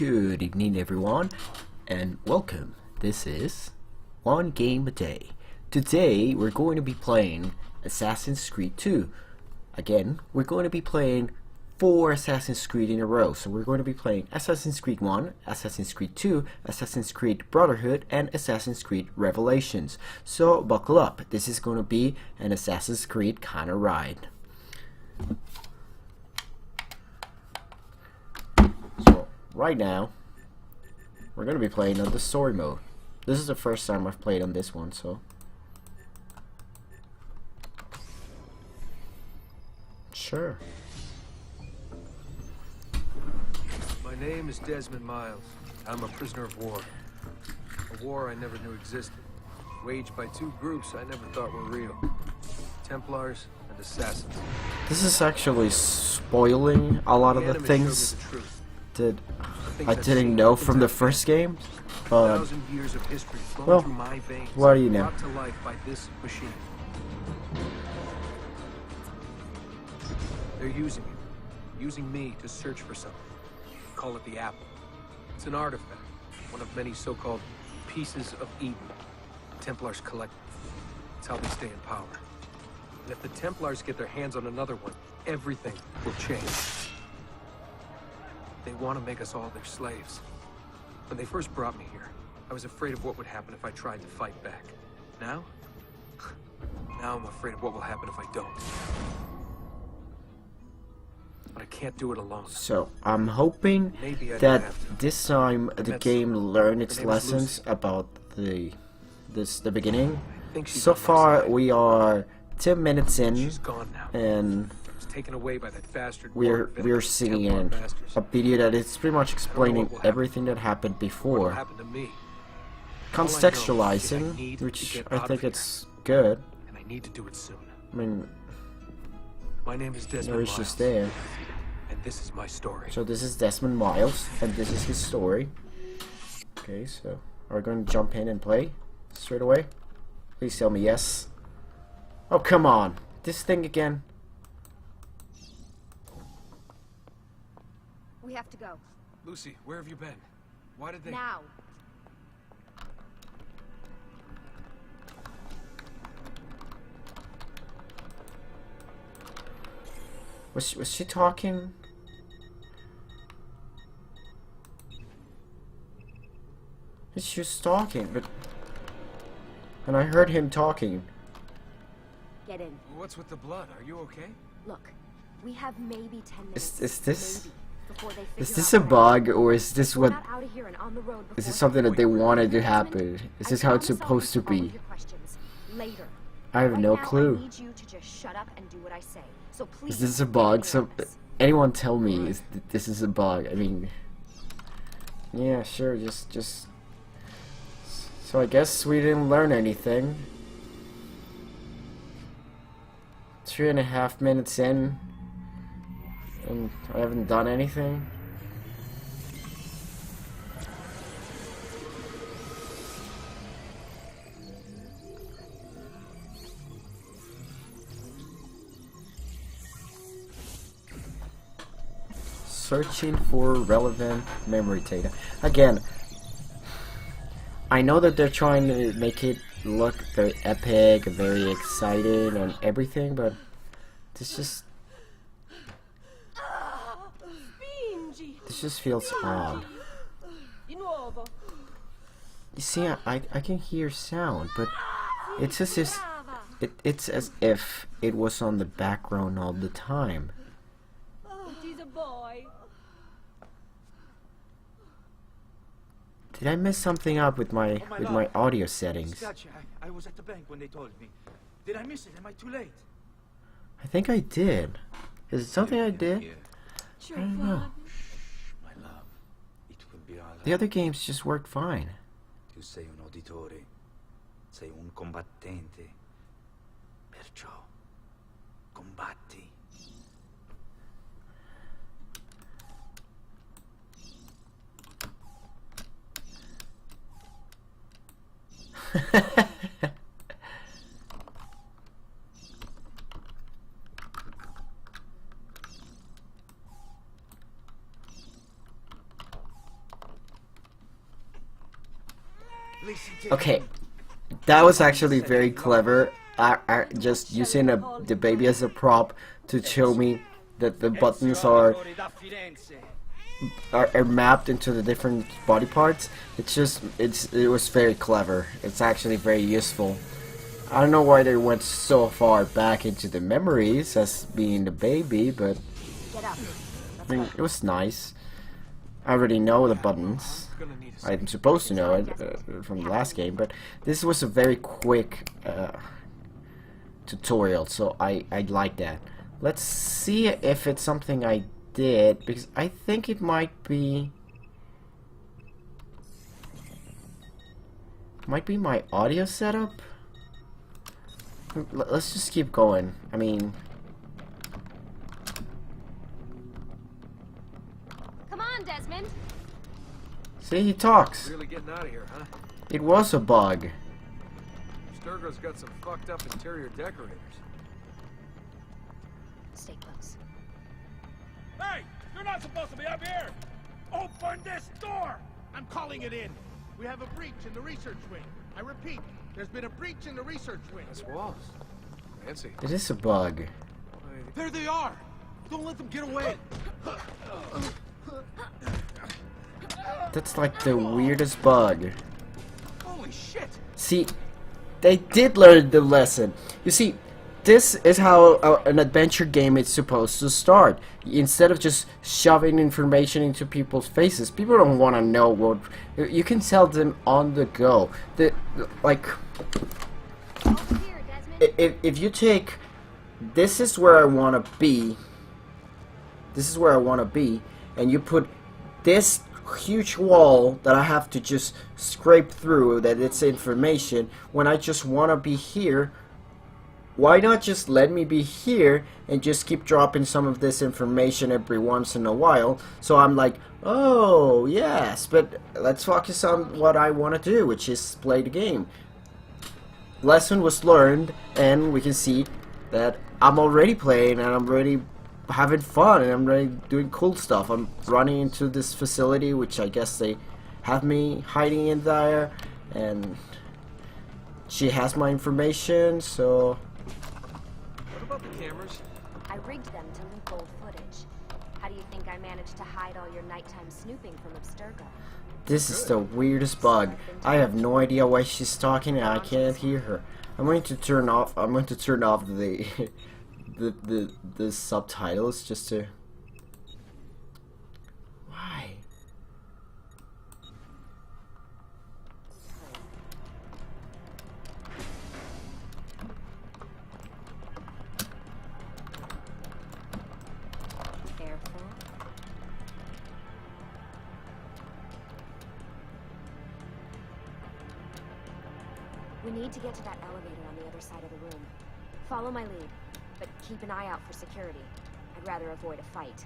Good evening, everyone, and welcome. This is One Game a Day. Today, we're going to be playing Assassin's Creed 2. Again, we're going to be playing 4 Assassin's Creed in a row. So we're going to be playing Assassin's Creed 1, Assassin's Creed 2, Assassin's Creed Brotherhood, and Assassin's Creed Revelations. So buckle up. This is going to be an Assassin's Creed kind of ride. So right now, we're going to be playing on the story mode. This is the first time I've played on this one, so... Sure. My name is Desmond Miles. I'm a prisoner of war. A war I never knew existed. Waged by 2 groups I never thought were real. Templars and Assassins. This is actually spoiling a lot of the things that I didn't know from the first game. But, 1,000 years of history flowing well, through my veins, what do you know? brought to life by this machine. They're using it. Using me to search for something. Call it the Apple. It's an artifact. One of many so-called pieces of Eden. The Templars collect them. It's how they stay in power. And if the Templars get their hands on another one, everything will change. They want to make us all their slaves. When they first brought me here, I was afraid of what would happen if I tried to fight back. Now? Now I'm afraid of what will happen if I don't. But I can't do it alone. So, I'm hoping that this time the game learned its lessons about the beginning. So far, we are 10 minutes in, and taken away by that bastard we're seeing a video that is pretty much explaining everything that happened before, contextualizing, which I think it's good. And I need to do it soon. I mean, my name is Desmond Miles, just there. and this is my story. So this is Desmond Miles, and this is his story. Okay, so are we going to jump in and play straight away? Please tell me yes. Oh, come on. This thing again. We have to go. Lucy, where have you been? Why did they... Now. Was she talking? She was talking, but... And I heard him talking. Get in. What's with the blood? Are you okay? Look, we have maybe 10 minutes. Is this... maybe, before they Is figure this out a what bug, or is this we're what... not out of here and on the road Is this before something that they wanted to happen? Is this how it's promise I'll supposed to answer all of be? your questions later. I have Right no now, clue. I need you to just shut up and do what I say. So please. Is this a bug? So, anyone tell me this is a bug? I mean... Yeah, sure, just... So I guess we didn't learn anything. 3.5 minutes in, and I haven't done anything. Searching for relevant memory data. Again, I know that they're trying to make it look very epic, very exciting, and everything, but this just feels odd. You see, I can hear sound, but it's as if it's as if it was on the background all the time. It is a boy. Did I mess something up with my audio settings? Gotcha. I was at the bank when they told me. Did I miss it? Am I too late? I think I did. Is it something I did? I don't know. My love, it will be all right. The other games just worked fine. Tu sei un auditore. Sei un combattente. Perciò, combatti. Listen to Okay, him. that was actually very clever. Just using the baby as a prop to show me that the buttons are mapped into the different body parts. It was very clever. It's actually very useful. I don't know why they went so far back into the memories as being the baby, but Get up. I mean, it was nice. I already know the buttons. Gonna need a I'm supposed to know it from the last game, but this was a very quick tutorial, so I like that. Let's see if it's something I did, because I think it might be my audio setup. Let's just keep going. I mean, Come on, Desmond. see, he talks. Really getting out of here, huh? It was a bug. Sturgo's got some fucked up interior decorators. Stay close. Hey! You're not supposed to be up here! Open this door! I'm calling it in. We have a breach in the research wing. I repeat, there's been a breach in the research wing. That's walls. Fancy. It is a bug. There they are! Don't let them get away! That's like the weirdest bug. Holy shit! See, they did learn the lesson. You see, this is how an adventure game is supposed to start. Instead of just shoving information into people's faces, people don't want to know what... You can tell them on the go. Like, Over here, Desmond. if you take... This is where I want to be. This is where I want to be. And you put this huge wall that I have to just scrape through, that it's information, when I just want to be here. Why not just let me be here and just keep dropping some of this information every once in a while, so I'm like, oh yes, but let's focus on what I want to do, which is play the game. Lesson was learned, and we can see that I'm already playing and I'm already having fun and I'm already doing cool stuff. I'm running into this facility, which I guess they have me hiding in there, and she has my information, so... What about the cameras? I rigged them to loop old footage. How do you think I managed to hide all your nighttime snooping from Abstergo? This is the weirdest bug. I have no idea why she's talking and I can't hear her. I'm going to turn off the the subtitles just to... Why? Careful. We need to get to that elevator on the other side of the room. Follow my lead, but keep an eye out for security. I'd rather avoid a fight.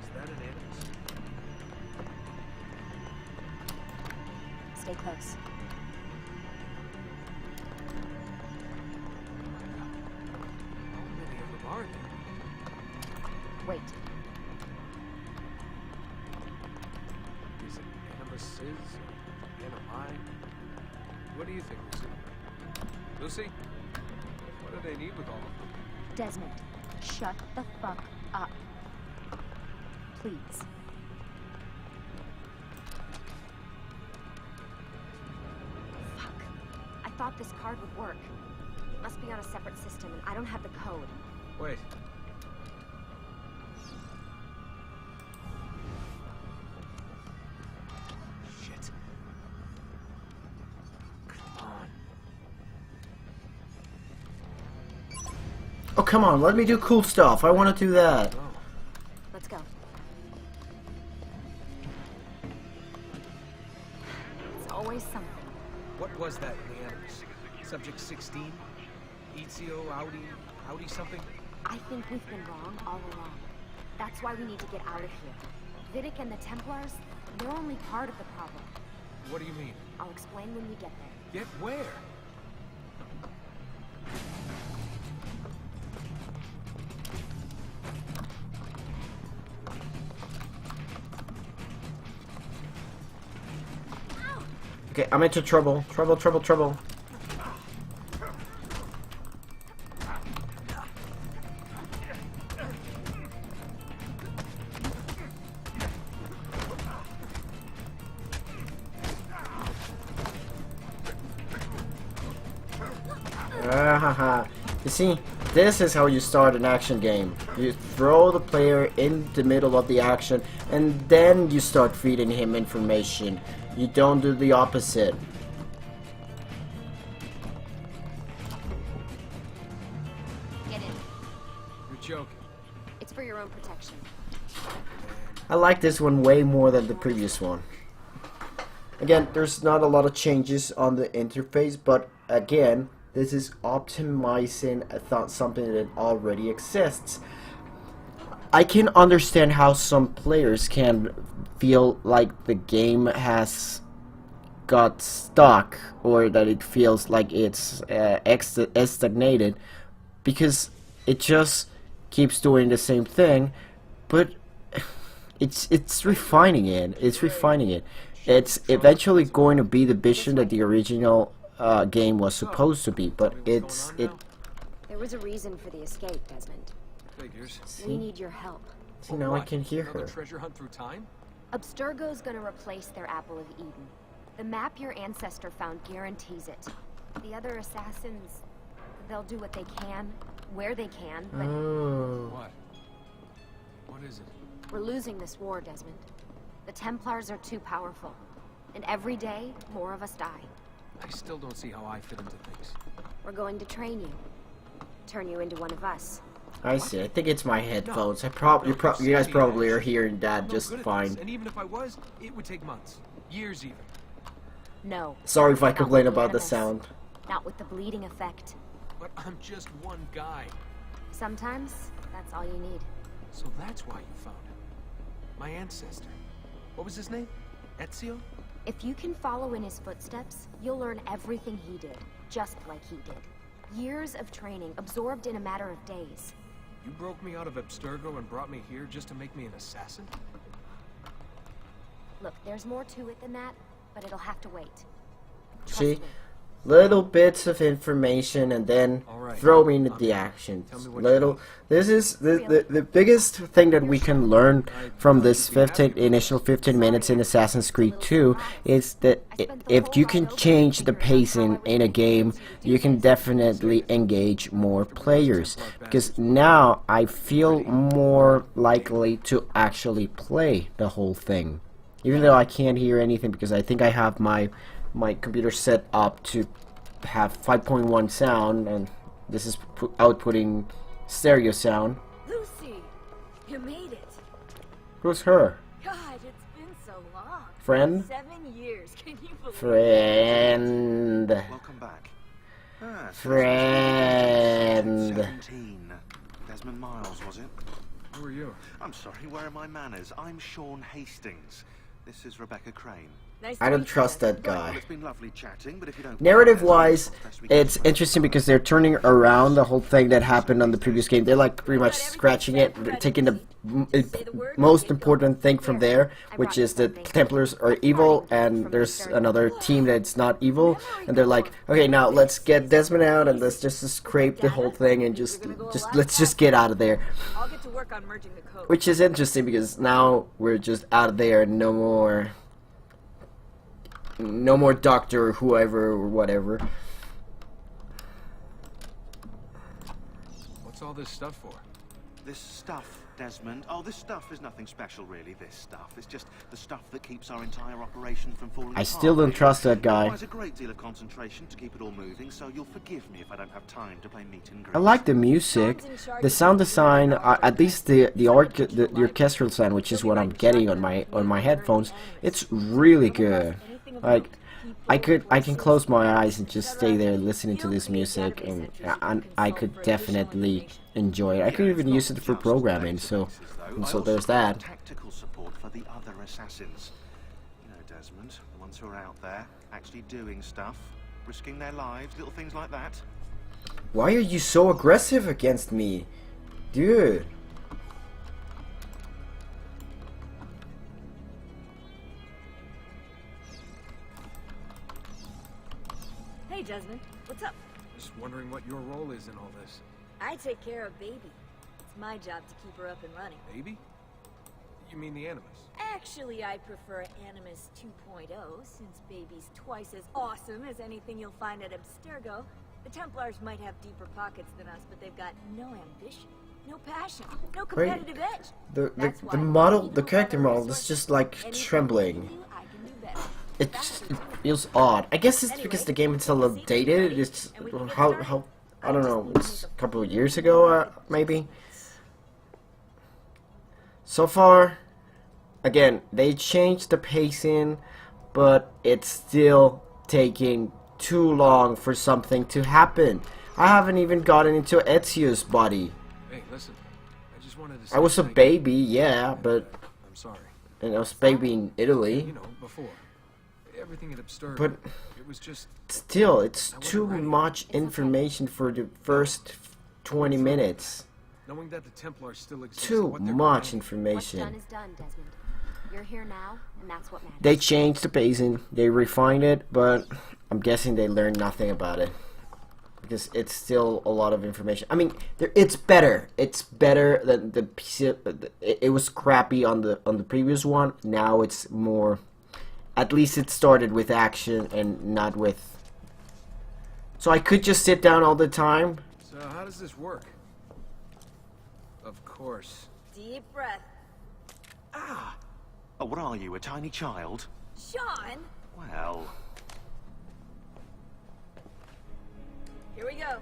Is that an entrance? Stay close. How many of them are there? Wait. Is it Nemesis? Animi? What do you think, Lucy? Lucy? What do they need with all of them? Desmond, shut the fuck up. Please. Fuck. I thought this card would work. It must be on a separate system, and I don't have the code. Wait. Shit. Come on. Oh, come on, let me do cool stuff. I want to do that. Oh. Let's go. It's always something. What was that in the animals? Subject 16? Ezio, Audi something? I think we've been wrong all along. That's why we need to get out of here. Vidic and the Templars, they're only part of the problem. What do you mean? I'll explain when we get there. Get where? Okay, I'm into trouble. Trouble, trouble, trouble. You see, this is how you start an action game. You throw the player in the middle of the action, and then you start feeding him information. You don't do the opposite. Get in. You're joking. It's for your own protection. I like this one way more than the previous one. Again, there's not a lot of changes on the interface, but again, this is optimizing something that already exists. I can understand how some players can feel like the game has got stuck, or that it feels like it's stagnated, because it just keeps doing the same thing, but it's refining it. It's refining it. It's eventually going to be the vision that the original game was supposed to be, but There was a reason for the escape, Desmond. Figures. We need your help. See, now I can hear Another her. treasure hunt through time? Abstergo's gonna replace their Apple of Eden. The map your ancestor found guarantees it. The other assassins, they'll do what they can, where they can, but Oh. What? What is it? we're losing this war, Desmond. The Templars are too powerful, and every day, more of us die. I still don't see how I fit into things. We're going to train you. Turn you into one of us. I see. I think it's my headphones. You guys probably are hearing that I'm just good at fine. this, and even if I was, it would take months. Years even. No. Sorry if I Not complain with about the animus. sound. Not with the bleeding effect. But I'm just one guy. Sometimes, that's all you need. So that's why you found him. My ancestor. What was his name? Ezio? If you can follow in his footsteps, you'll learn everything he did, just like he did. Years of training, absorbed in a matter of days. You broke me out of Abstergo and brought me here just to make me an assassin? Look, there's more to it than that, but it'll have to wait. Trust See? me. Little bits of information and then Alright. throw me into the action. Tell me what Little. This is the biggest thing that we can learn from this initial 15 minutes in Assassin's Creed 2 is that if you can change the pacing in a game, you can definitely engage more players. Because now I feel more likely to actually play the whole thing. Even though I can't hear anything because I think I have my computer set up to have 5.1 sound, and this is outputting stereo sound. Lucy, you made it. Who's her? God, it's been so long. Friend? 7 years. Can you believe Friend. Welcome back. Friend. 17. Desmond Miles, was it? Who are you? I'm sorry, where are my manners? I'm Sean Hastings. This is Rebecca Crane. Nice I to don't meet you. trust that Well, guy. it's been lovely chatting, but if you don't... Narrative-wise, it's interesting because they're turning around the whole thing that happened on the previous game. They're like pretty much scratching it, taking the most important thing from there, which is that Templars are evil, and there's another team that's not evil, and they're like, okay, now let's get Desmond out and let's just scrape the whole thing and let's just get out of there. I'll get to work on merging the code. Which is interesting because now we're just out of there, no more doctor or whoever or whatever. What's all this stuff for? This stuff, Desmond... Oh, this stuff is nothing special, really, this stuff. It's just the stuff that keeps our entire operation from falling apart. I still don't trust that It guy. requires a great deal of concentration to keep it all moving, so you'll forgive me if I don't have time to play meet and greet. I like the music, the sound design, at least the orchestral sound, which is what I'm getting on my headphones. It's really good. Like, I can close my eyes and just stay there listening to this music, and I could definitely enjoy it. I could even use it for programming. So there's that. Tactical support for the other assassins. You know, Desmond, the ones who are out there, actually doing stuff, risking their lives, little things like that. Why are you so aggressive against me, dude? Hey, Desmond. What's up? Just wondering what your role is in all this. I take care of Baby. It's my job to keep her up and running. Baby? You mean the Animus? Actually, I prefer Animus 2.0, since Baby's twice as awesome as anything you'll find at Abstergo. The Templars might have deeper pockets than us, but they've got no ambition, no passion, no competitive edge. The model, the character model is just like trembling. It feels odd. I guess it's because the game is a little dated. It's how I don't know. It's a couple of years ago, maybe. So far, again, they changed the pacing, but it's still taking too long for something to happen. I haven't even gotten into Ezio's body. Hey, listen. I just wanted to say I was a baby, yeah, but I'm sorry. and I was a baby in Italy. You know, before. Everything at Abstergo. But it was just still, it's too much information for the first 20 minutes. knowing that the Templars still exist. Too what they're much What's done information. is done, Desmond. You're here now, and that's what matters. They changed the pacing, they refined it, but I'm guessing they learned nothing about it. Because it's still a lot of information. I mean, it's better. It's better than the PC. It was crappy on the previous one. Now it's more. At least it started with action and not with. So I could just sit down all the time. So how does this work? Of course. Deep breath. Ah! Oh, what are you, a tiny child? Sean, Well, here we go.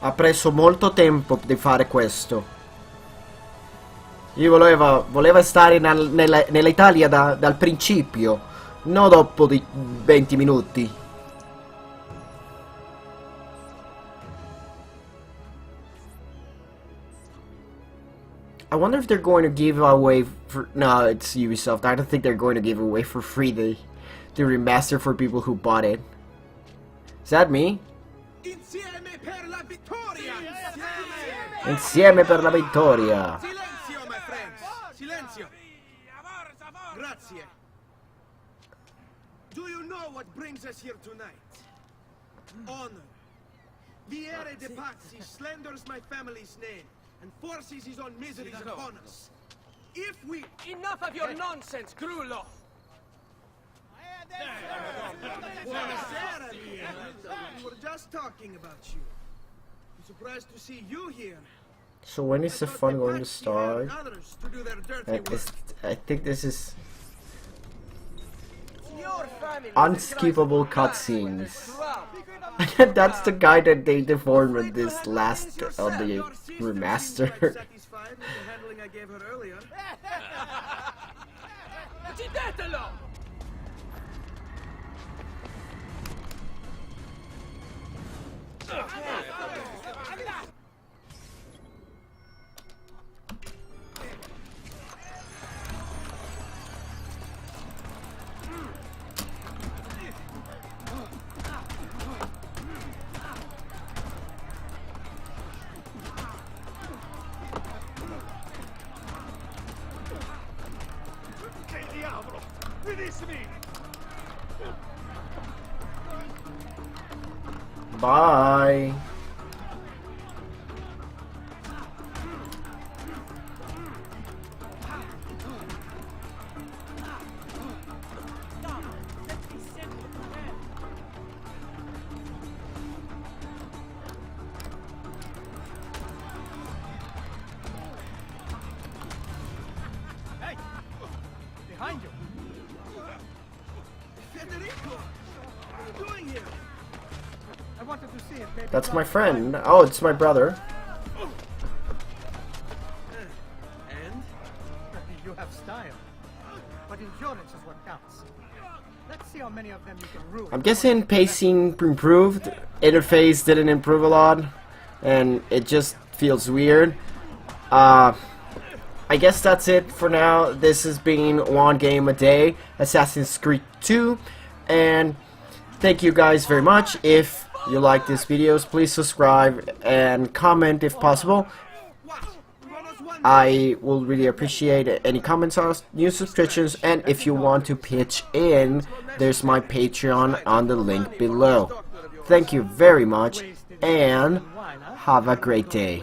Ha preso molto tempo di fare questo. Io voleva stare nell'Italia dal principio, non dopo di 20 minuti. I wonder if they're going to give away for... No, it's Ubisoft. I don't think they're going to give away for free the remaster for people who bought it. Is that me? Insieme per la vittoria! Insieme per la vittoria. Silenzio, my friends! Silenzio! Grazie. Do you know what brings us here tonight? Honor. Viere de Pazzi slanders my family's name and forces his own miseries upon us. If we... Enough of your nonsense, Grullo! Buonasera, Lia. We were just talking about you. I'm surprised to see you here. So when is the fun going to start? Others to do their dirty work. I think this is Your family unskippable cutscenes. That's the guy that they deformed with this last on the remaster. Satisfied with the handling I gave her earlier. Uccidetelo! Che diavolo! Finissimi! Bye. Hey! Behind you! Federico! What are you doing here? I wanted to see if maybe... That's my friend. Oh, it's my brother. And? You have style. but endurance is what counts. Let's see how many of them you can ruin. I'm guessing pacing improved, interface didn't improve a lot, and it just feels weird. I guess that's it for now. This has been One Game a Day, Assassin's Creed 2, and thank you guys very much. If you like these videos, please subscribe and comment if possible. I will really appreciate any comments or new subscriptions, and if you want to pitch in, there's my Patreon on the link below. Thank you very much, and have a great day.